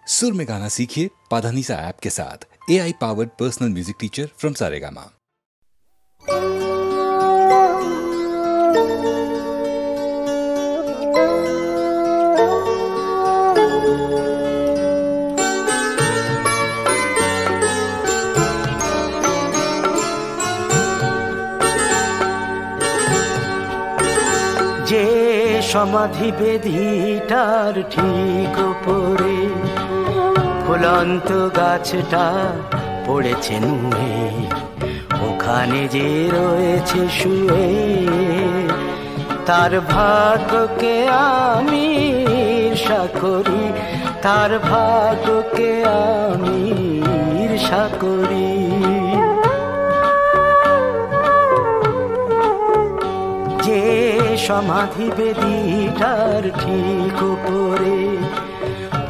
सुर में गाना सीखिए पाधानीसा ऐप के साथ। AI powered personal music teacher from Saregama. যে সমাধি বেদিটার ঠিক উপরে ফুলন্ত গাছটা পড়েছে নুয়ে, ওখানে যে রয়েছে শুয়ে, তার ভাগ্যকে আমি ঈর্ষা করি, তার ভাগ্যকে আমি ঈর্ষা করি। যে সমাধি বেদিটার ঠিক উপরে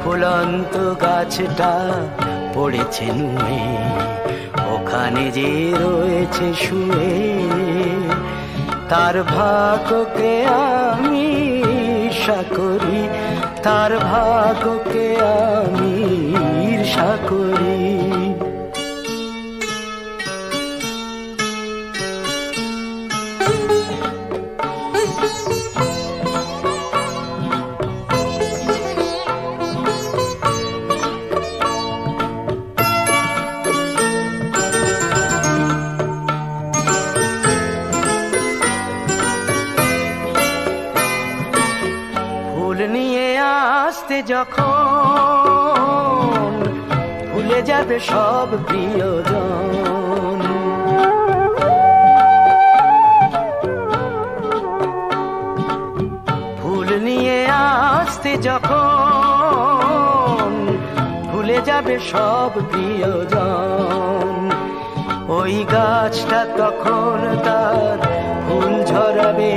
ফুলন্ত গাছটা পড়েছে নুয়ে, ওখানে যে রয়েছে শুয়ে, তার ভাগ্যকে আমি ঈর্ষা করি, তার ভাগ্যকে আমি ঈর্ষা করি। যখন ভুলে যাবে সব প্রিয়জন, ফুল নিয়ে আসতে যখন ভুলে যাবে সব প্রিয়জন, ওই গাছটা তখন তার ফুল ঝরাবে,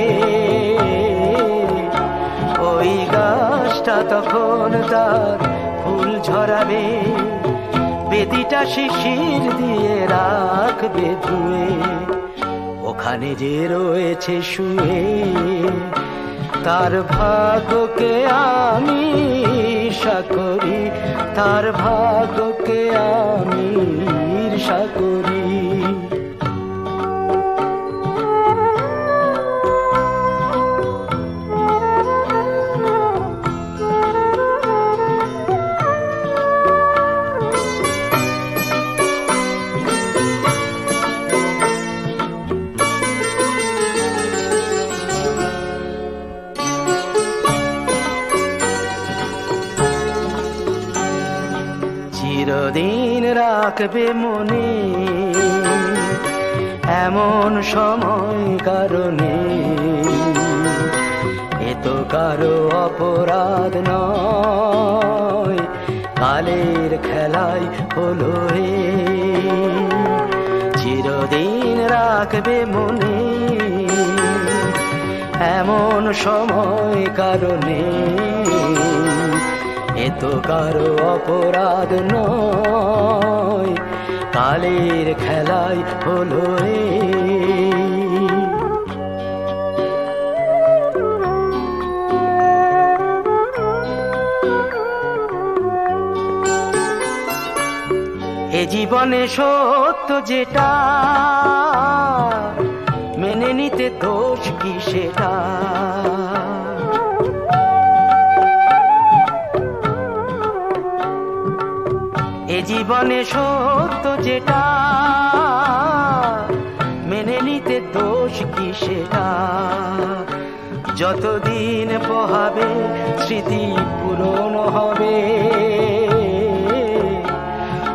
ওই গাছটা তখন তার ফুল ঝরাবে, বেদিটা শিশির দিয়ে রাখবে ধুয়ে, ওখানে যে রয়েছে শুয়ে, তার ভাগ্যকে আমি ঈর্ষা করি, তার ভাগ্যকে আমি ঈর্ষা করি। চিরদিন রাখবে মনে এমন সময় কারণে, এ তো কারো অপরাধ নয়, কালের খেলায় হলো হে। চিরদিন রাখবে মনে এমন সময় কারণে, এ তো কারো অপরাধ নয়, কালের খেলায় হলো এ জীবনে সত্য যেটা মেনে নিতে দোষ কি সেটা, এ জীবনে সত্য যেটা মেনে নিতে দোষ কি সেটা, যতদিন পোহাবে স্মৃতি পূরণ হবে,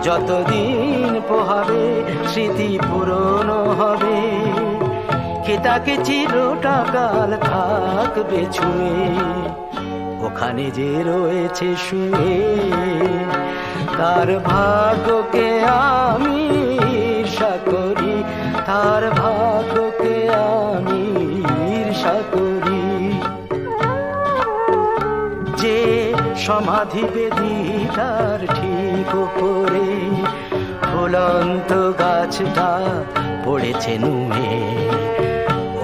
যতদিন পোহাবে স্মৃতি পূরণ হবে, কে তাকে চিরটাকাল থাকবে ছুঁয়ে, ওখানে যে রয়েছে শুয়ে, তার ভাগ্যকে আমি ঈর্ষা করি, তার ভাগ্যকে আমি ঈর্ষা করি। যে সমাধি বেদিটার ঠিক উপরে ফুলন্ত গাছটা পড়েছে নুয়ে,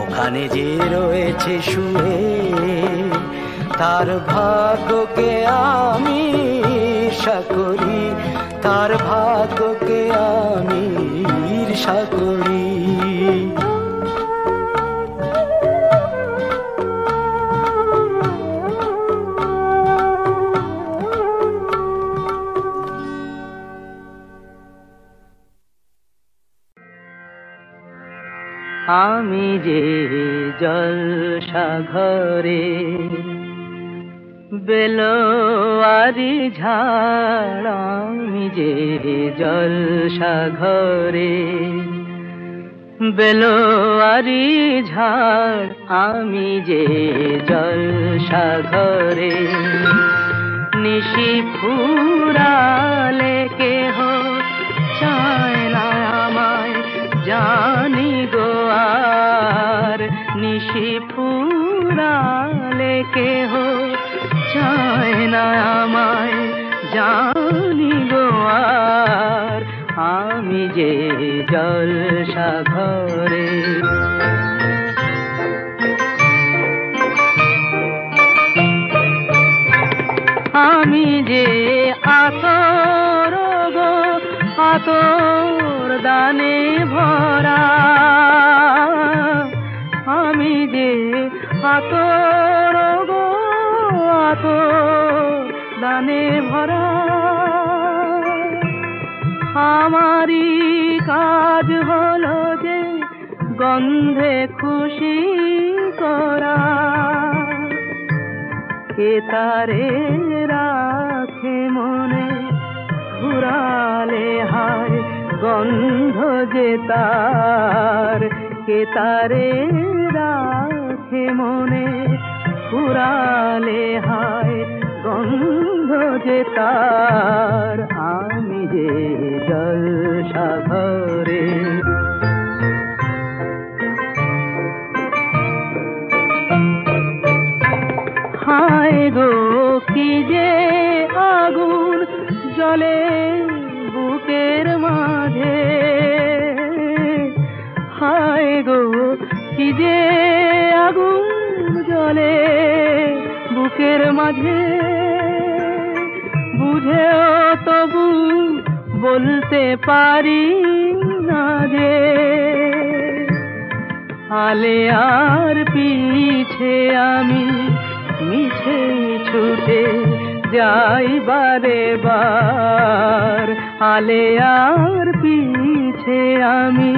ওখানে যে রয়েছে শুয়ে, তার ভাগ্যকে আমি ভরসা করি, তার ভাগ্যকে আমি ঈর্ষা করি। আমি যে জলসা ঘরে বেলোয়ারি ঝাড়, আমি যে জলসা ঘরে বেলোয়ারি ঝাড়, আমি যে জলসা ঘরে নিশি ফুরালে কেহ চায় না আমায়, জানি গো আর নিশি ফুরালে কেহ চায় না আমায়, জানি গো আর আমি যে জলসা ঘরে। আমি যে আতর গো আতর দানে ভরা, আমি যে আতর গো আতর দানে ভরা, আমারই কাজ হলো যে গন্ধে খুশি করা, কে তারে রাখে মনে ফুরালে হায় গন্ধ যে তার, কে তারে রাখে মনে ফুরালে হায় গন্ধ যে তার, আমি যে জলসা ঘরে। হায় গো কি যে আগুন জ্বলে বুকের মাঝে, হায় গো কি যে আগুন জ্বলে বুকের মাঝে, বুঝেও তবু বলতে পারি না যে, আলে আর পিছে আমি মিছে ছুটে যাই বারে বার, আলে আর পিছে আমি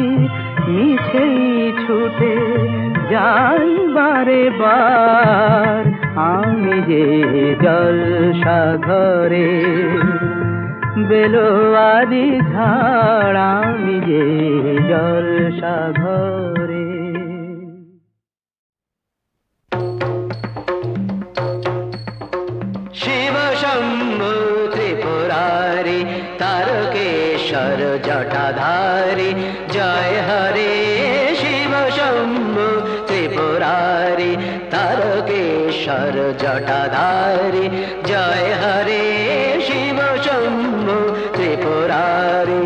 মিছে ছুটে যাই বারে বার, আমি যে জলসা ঘরে বেলোয়ারি ঝাড়, আমি যে জলসা ঘরে। শিব শম্ভু ত্রিপুরারি তারকেশ্বর জটাধারী, জয় হরে শিব শম্ভু ত্রিপুরারি তারকেশ্বর জটাধারী, জয় হরে শিব শম্ভু ত্রিপুরারি।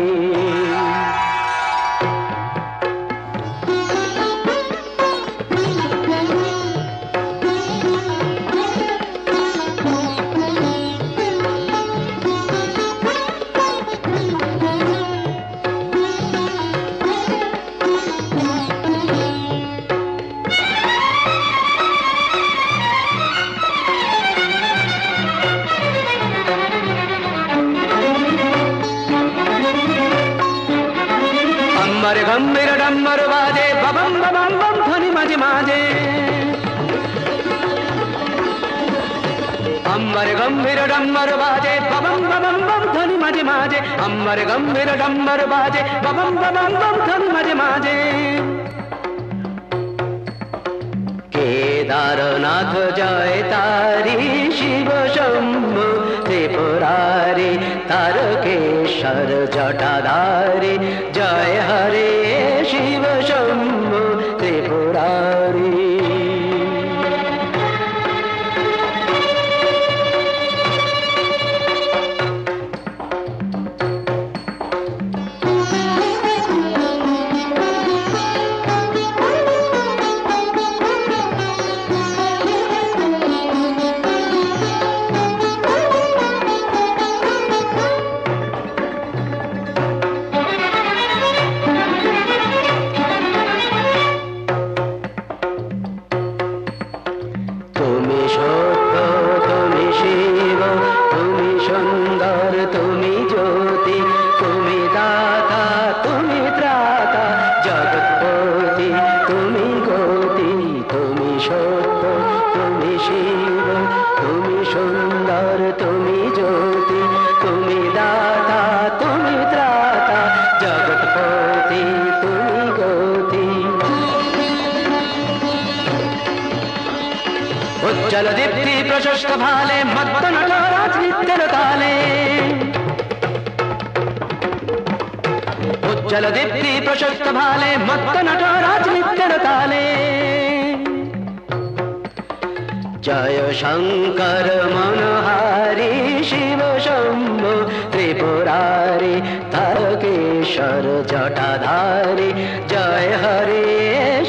अम्बर गंभीर डम्बर बाजे बबम बबम बम ध्वनि माजे माजे, अम्बर गंभीर डम्बर बाजे बबम बबम बम ध्वनि माजे माजे, अम्बर गंभीर डम्बर बाजे बबम बबम बम ध्वनि माजे माजे। केदारनाथ जय तारी शिव शंभु त्रिपुरारी तारकेश्वर जटाधारी, जय हरे शिव शंभु त्रिपुरारी। সুন্দর তুমি জ্যোতি, তুমি দাতা তুমি ত্রাতা, জগৎপতি তুমি গতি, তুমি সত্য তুমি শিব, তুমি সুন্দর তুমি জ্যোতি, তুমি দাতা তুমি ত্রাতা, জগৎপতি তুমি গতি। উজ্জ্বল দীপ্তি প্রশস্ত ভালে মত্ত নটরাজ নৃত্যের তালে, উজ্জ্বল দীপ্তি প্রশস্ত ভালে মত্ত নটরাজ নৃত্যের তালে। জয় শঙ্কর মনোহারি শিব শম্ভো ত্রিপুরারি তারকেশ্বর জটাধারী, জয় হরে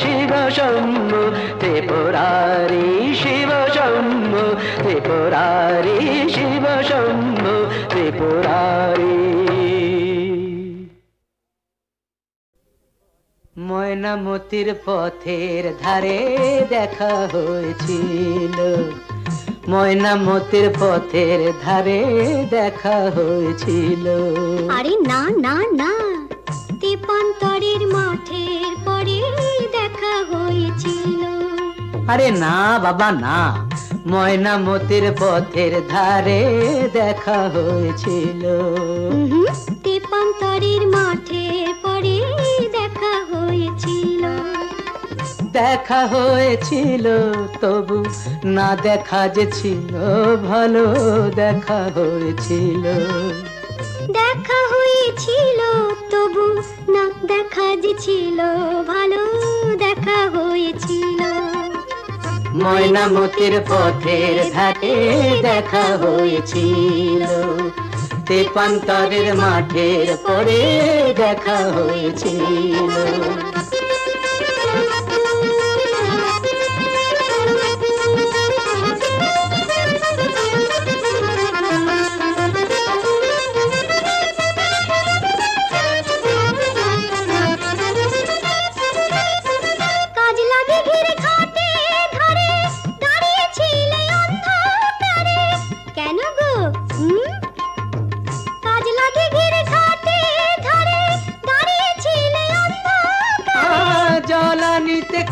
শিব শম্ভো ত্রিপুরারি শিব শম্ভো ত্রিপুরারি শিব শম্ভো ত্রিপুরারি। ময়নামতির পথের ধারে দেখা হয়েছিল, ময়নামতির পথের ধারে দেখা হয়েছিল। আরে না না না, তেপান্তরের মাঠের পরে দেখা হয়েছিল। আরে না বাবা না, ময়নামতির পথের ধারে দেখা হয়েছিল। তেপান্তরের মাঠের পরে দেখা হয়েছিল। দেখা হয়েছিল তবু না দেখা যে ছিল ভালো, দেখা হয়েছিল। দেখা হয়েছিল তবু না দেখা যে ছিল ভালো, দেখা হয়েছিল। ময়নামতির পথের ধারে দেখা হয়েছিল, তেপান্তরের মাঠের পরে দেখা হয়েছিল।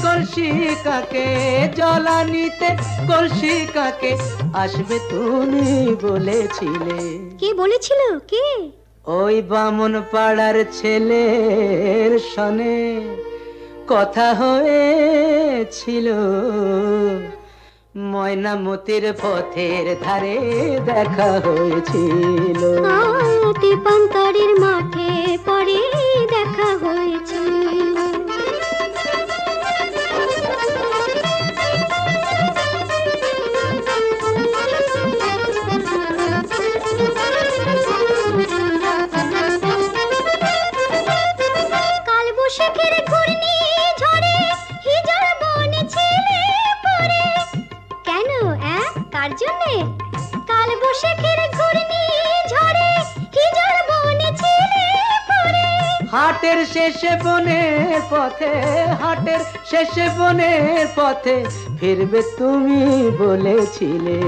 কলসি কাকে জলানিতে কলসি কাকে আসবে তুমি বলেছিলে। কে বলেছিল? কে? ওই বামন পাড়ার ছেলের সনে কথা হয়েছিল। ময়নামতির পথের ধারে দেখা হয়েছিল। তেপান্তরের মাঠে পরে দেখা হয়েছিল। হাটের শেষে বনের পথে, হাটের শেষে বনের পথে ফিরবে তুমি বলেছিলে।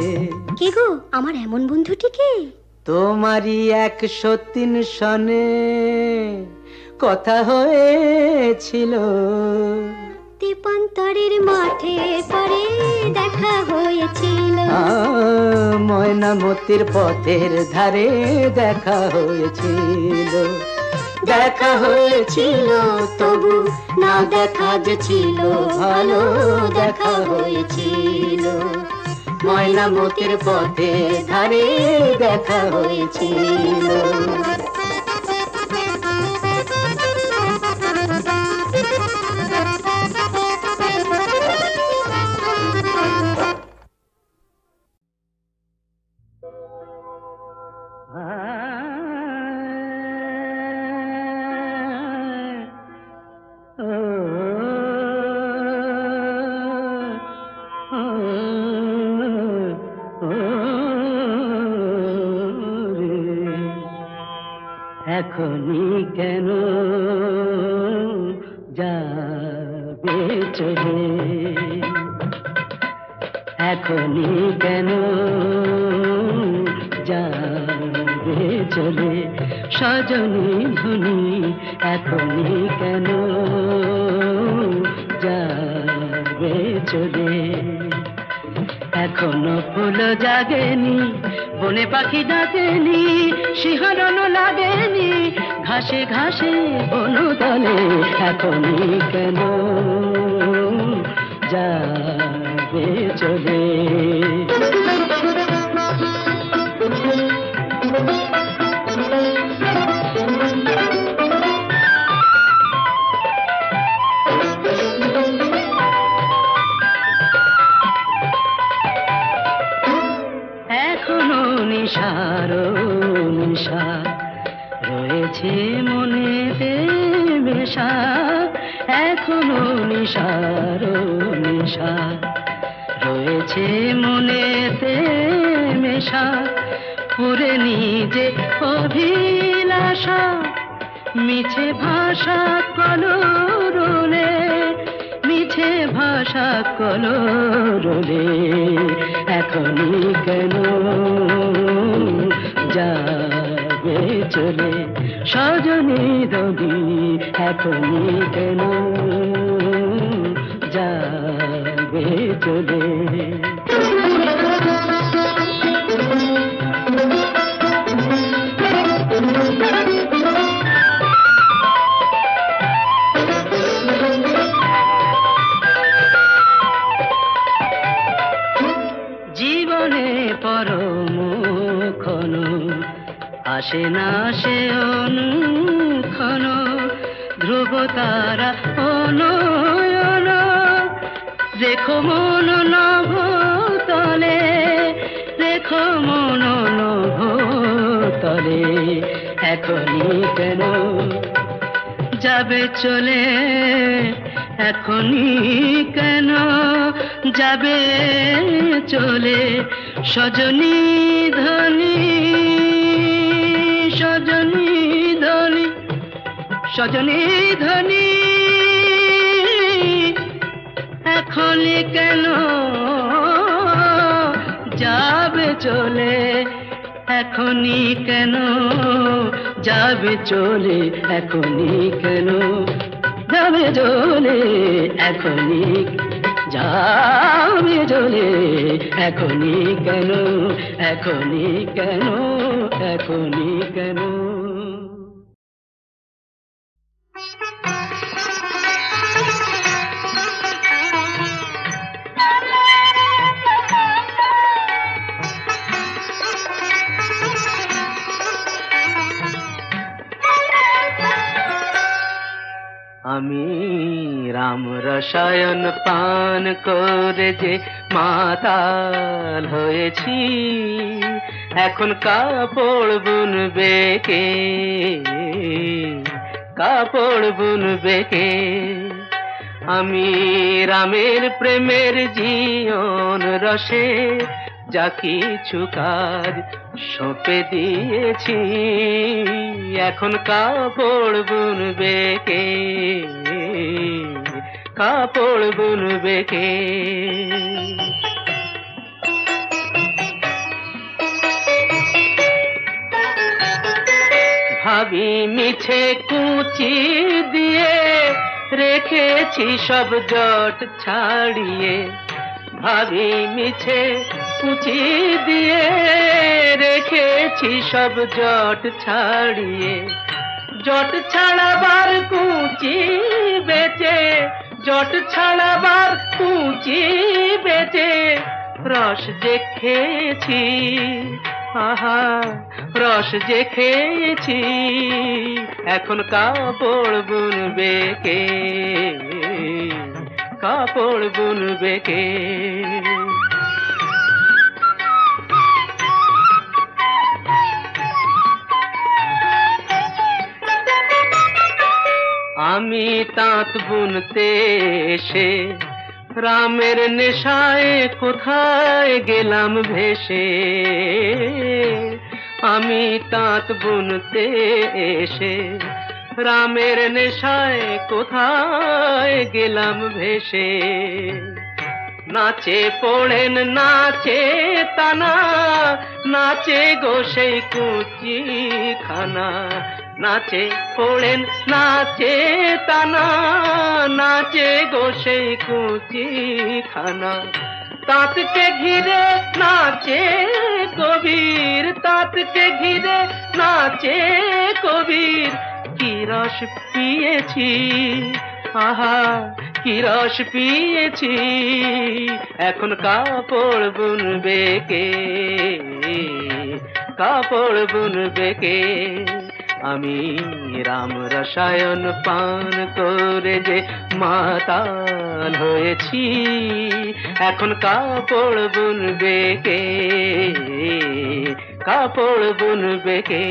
কে গো আমার এমন বন্ধুটিকে? তোমারই 103 সনে কথা হয়েছিল। তেপান্তরের মাঠে পরে দেখা হয়েছিল। ময়নামতির পথের ধারে দেখা হয়েছিল। দেখা হয়েছিল তবু না দেখা যে ছিল ভালো, দেখা হয়েছিল। ময়নামতির পথের ধারে দেখা হয়েছিল। এখনই কেন যাবে চলে, এখনই কেন যাবে যাবে চলে সজনী ধনী এখনই কেন যাবে চলে এখনো ফুল জাগেনি বনে পাখি ডাকেনি শিহরণ লাগেনি ঘাসে ঘাসে বনতলে এখনই কেন যাবে চলে এখনো নিশারো নিশা রয়েছে মনেতে মেশা এখনো নিশারো নিশা রয়েছে মনেতে মেশা পুরে নিজে অভিলাষা মিছে ভাষা কলরোলে মিছে ভাষা কলরোলে এখনই কেন যাবে চলে সজনী ধনী এখনই কেন যাবে চলে জীবনে পরমক্ষণ আসে না সে অনুক্ষণ ধ্রুব তারা অনয়ন রেখো মন নভ তলে রেখো মন নভ তলে এখনই কেন যাবে চলে এখনই কেন যাবে চলে সজনী ধনী সজনী ধনী সজনী ধনী এখনই কেন যাবে চলে এখনই কেন যাবে চলে এখনই কেন যাবে চলে এখনই যাবে চলে এখনই কেন এখনই কেন এখনই কেন আমি রাম রসায়ন পান করে যে মাতাল হয়েছি এখন কাপড় বুনবে কে কাপড় বুনবে কে আমি রামের প্রেমের জীবন রসে যা কিছু কাজ সঁপে দিয়েছি এখন কাপড় বুনবে কে কাপড় বুনবে কে ভাবি মিছে কুচি দিয়ে রেখেছি সব জট ছাড়িয়ে ভাবি মিছে কুচি দিয়ে রেখেছি সব জট ছাড়িয়ে জট ছাড়াবার কুচি বেচে জট ছাড়াবার কুচি বেচে রস যে খেয়েছি আহা রস যে খেয়েছি এখন কাপড় বুনবে কে কাপড় বুনবে কে আমি তাঁত বুনতে এসে রামের নেশায় কোথায় গেলাম ভেসে আমি তাঁত বুনতে এসে রামের নেশায় কোথায় গেলাম ভেসে নাচে পড়েন নাচে তানা, নাচে গো সেই কুচি খানা। নাচে পড়েন নাচে তানা, নাচে গো সেই কুচি খানা। তাঁতকে ঘিরে নাচে কবির, তাঁতকে ঘিরে নাচে কবির। কি রস পিয়েছি, আহা কি রস পিয়েছি, এখন কাপড় বুনবে কে, কাপড় বুনবে কে। আমি রাম রসায়ন পান করে যে মাতাল হয়েছি, এখন কাপড় বুনবে কে, কাপড় বুনবে কে।